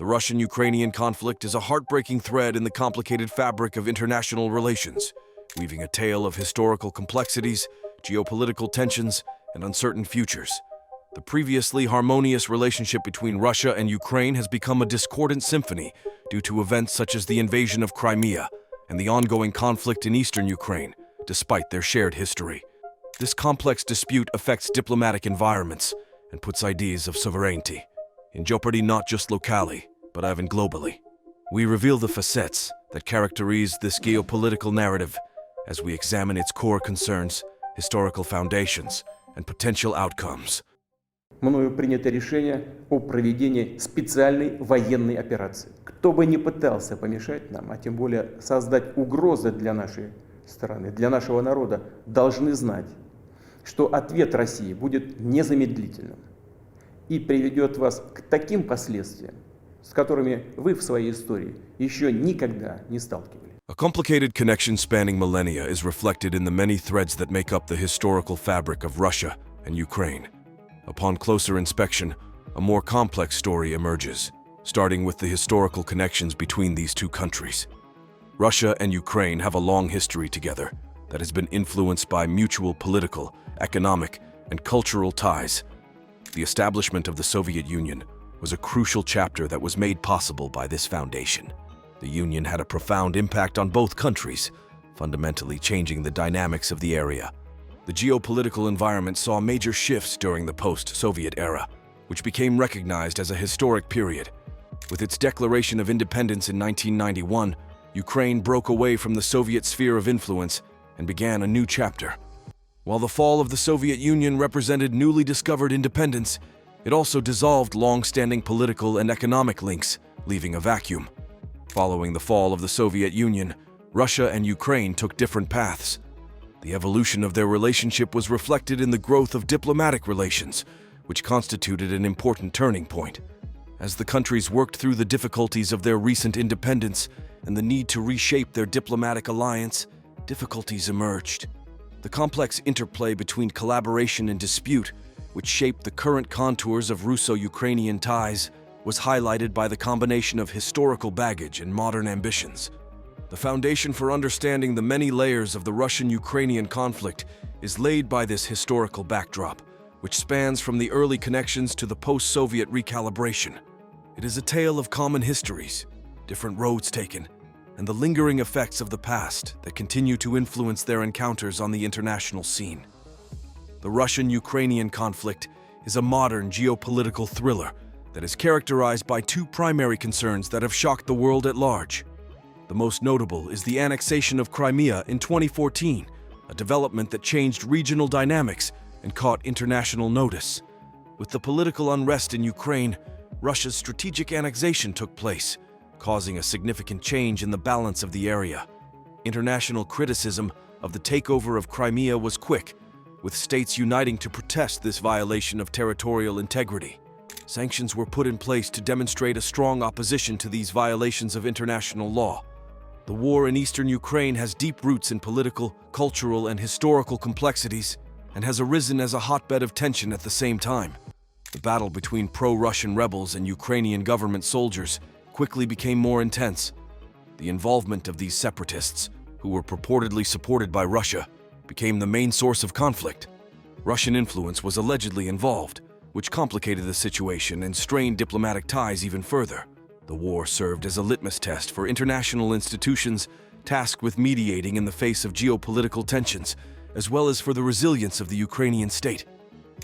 The Russian-Ukrainian conflict is a heartbreaking thread in the complicated fabric of international relations, weaving a tale of historical complexities, geopolitical tensions, and uncertain futures. The previously harmonious relationship between Russia and Ukraine has become a discordant symphony due to events such as the invasion of Crimea and the ongoing conflict in eastern Ukraine, despite their shared history. This complex dispute affects diplomatic environments and puts ideas of sovereignty in jeopardy not just locally, but even globally. We reveal the facets that characterize this geopolitical narrative as we examine its core concerns, historical foundations, and potential outcomes. Мною принято решение о проведении специальной военной операции. Кто бы ни пытался помешать нам, а тем более создать угрозы для нашей страны, для нашего народа, должны знать, что ответ России будет незамедлительным и приведет вас к таким последствиям, с которыми вы в своей истории еще никогда не сталкивались. A complicated connection spanning millennia is reflected in the many threads that make up the historical fabric of Russia and Ukraine. Upon closer inspection, a more complex story emerges, starting with the historical connections between these two countries. Russia and Ukraine have a long history together that has been influenced by mutual political, economic, and cultural ties. The establishment of the Soviet Union was a crucial chapter that was made possible by this foundation. The Union had a profound impact on both countries, fundamentally changing the dynamics of the area. The geopolitical environment saw major shifts during the post-Soviet era, which became recognized as a historic period. With its declaration of independence in 1991, Ukraine broke away from the Soviet sphere of influence and began a new chapter. While the fall of the Soviet Union represented newly discovered independence, it also dissolved long-standing political and economic links, leaving a vacuum. Following the fall of the Soviet Union, Russia and Ukraine took different paths. The evolution of their relationship was reflected in the growth of diplomatic relations, which constituted an important turning point. As the countries worked through the difficulties of their recent independence and the need to reshape their diplomatic alliance, difficulties emerged. The complex interplay between collaboration and dispute, which shaped the current contours of Russo-Ukrainian ties, was highlighted by the combination of historical baggage and modern ambitions. The foundation for understanding the many layers of the Russian-Ukrainian conflict is laid by this historical backdrop, which spans from the early connections to the post-Soviet recalibration. It is a tale of common histories, different roads taken, and the lingering effects of the past that continue to influence their encounters on the international scene. The Russian-Ukrainian conflict is a modern geopolitical thriller that is characterized by two primary concerns that have shocked the world at large. The most notable is the annexation of Crimea in 2014, a development that changed regional dynamics and caught international notice. With the political unrest in Ukraine, Russia's strategic annexation took place, causing a significant change in the balance of the area. International criticism of the takeover of Crimea was quick, with states uniting to protest this violation of territorial integrity. Sanctions were put in place to demonstrate a strong opposition to these violations of international law. The war in eastern Ukraine has deep roots in political, cultural, and historical complexities, and has arisen as a hotbed of tension at the same time. The battle between pro-Russian rebels and Ukrainian government soldiers quickly became more intense. The involvement of these separatists, who were purportedly supported by Russia, became the main source of conflict. Russian influence was allegedly involved, which complicated the situation and strained diplomatic ties even further. The war served as a litmus test for international institutions tasked with mediating in the face of geopolitical tensions, as well as for the resilience of the Ukrainian state.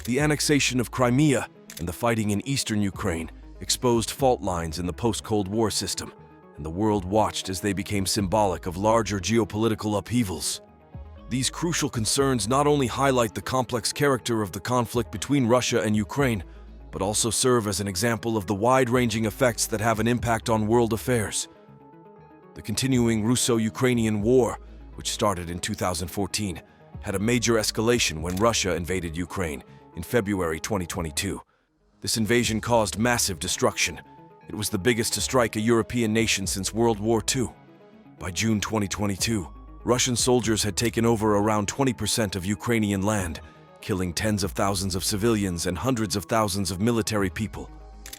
The annexation of Crimea and the fighting in eastern Ukraine exposed fault lines in the post-Cold War system, and the world watched as they became symbolic of larger geopolitical upheavals. These crucial concerns not only highlight the complex character of the conflict between Russia and Ukraine, but also serve as an example of the wide-ranging effects that have an impact on world affairs. The continuing Russo-Ukrainian War, which started in 2014, had a major escalation when Russia invaded Ukraine in February 2022. This invasion caused massive destruction. It was the biggest to strike a European nation since World War II. By June 2022, Russian soldiers had taken over around 20% of Ukrainian land, killing tens of thousands of civilians and hundreds of thousands of military people.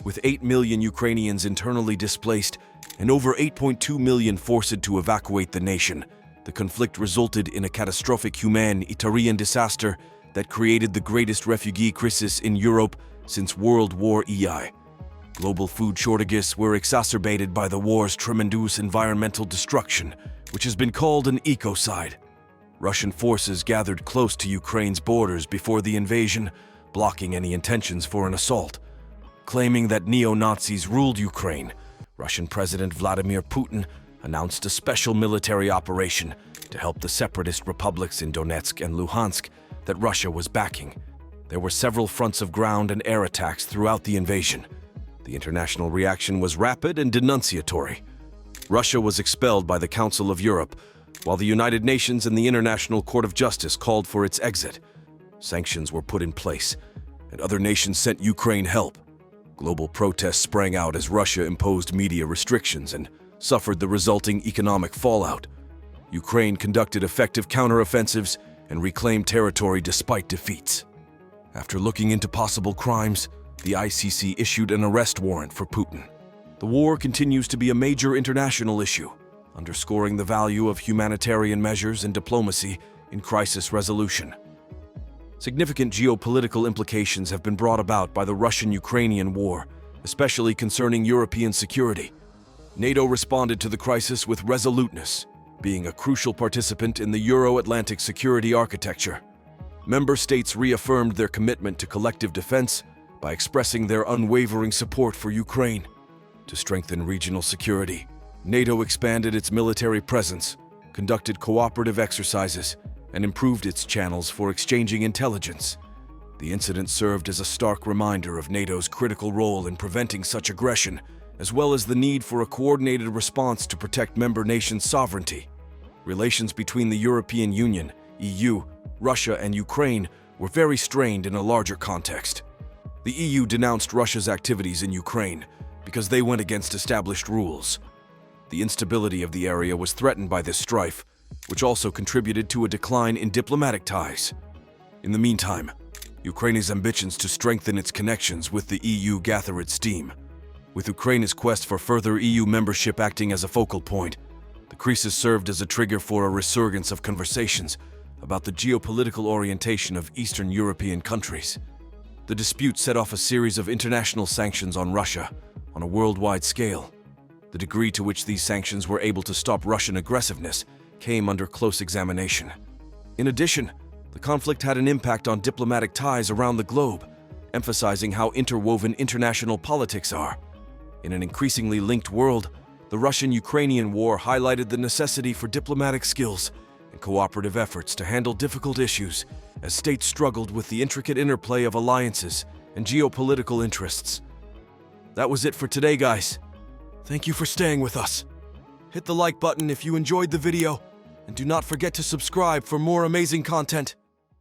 With 8 million Ukrainians internally displaced and over 8.2 million forced to evacuate the nation, the conflict resulted in a catastrophic humanitarian disaster that created the greatest refugee crisis in Europe since World War II. Global food shortages were exacerbated by the war's tremendous environmental destruction, which has been called an ecocide. Russian forces gathered close to Ukraine's borders before the invasion, blocking any intentions for an assault. Claiming that neo-Nazis ruled Ukraine, Russian President Vladimir Putin announced a special military operation to help the separatist republics in Donetsk and Luhansk that Russia was backing. There were several fronts of ground and air attacks throughout the invasion. The international reaction was rapid and denunciatory. Russia was expelled by the Council of Europe, while the United Nations and the International Court of Justice called for its exit. Sanctions were put in place, and other nations sent Ukraine help. Global protests sprang out as Russia imposed media restrictions and suffered the resulting economic fallout. Ukraine conducted effective counteroffensives and reclaimed territory despite defeats. After looking into possible crimes, the ICC issued an arrest warrant for Putin. The war continues to be a major international issue, underscoring the value of humanitarian measures and diplomacy in crisis resolution. Significant geopolitical implications have been brought about by the Russian-Ukrainian war, especially concerning European security. NATO responded to the crisis with resoluteness, being a crucial participant in the Euro-Atlantic security architecture. Member states reaffirmed their commitment to collective defense by expressing their unwavering support for Ukraine. To strengthen regional security, NATO expanded its military presence, conducted cooperative exercises, and improved its channels for exchanging intelligence. The incident served as a stark reminder of NATO's critical role in preventing such aggression, as well as the need for a coordinated response to protect member nations' sovereignty. Relations between the European Union, EU, Russia, and Ukraine were very strained in a larger context. The EU denounced Russia's activities in Ukraine because they went against established rules. The instability of the area was threatened by this strife, which also contributed to a decline in diplomatic ties. In the meantime, Ukraine's ambitions to strengthen its connections with the EU gathered steam. With Ukraine's quest for further EU membership acting as a focal point, the crisis served as a trigger for a resurgence of conversations about the geopolitical orientation of Eastern European countries. The dispute set off a series of international sanctions on Russia on a worldwide scale. The degree to which these sanctions were able to stop Russian aggressiveness came under close examination. In addition, the conflict had an impact on diplomatic ties around the globe, emphasizing how interwoven international politics are. In an increasingly linked world, the Russian-Ukrainian war highlighted the necessity for diplomatic skills and cooperative efforts to handle difficult issues as states struggled with the intricate interplay of alliances and geopolitical interests. That was it for today, guys. Thank you for staying with us. Hit the like button if you enjoyed the video, and do not forget to subscribe for more amazing content.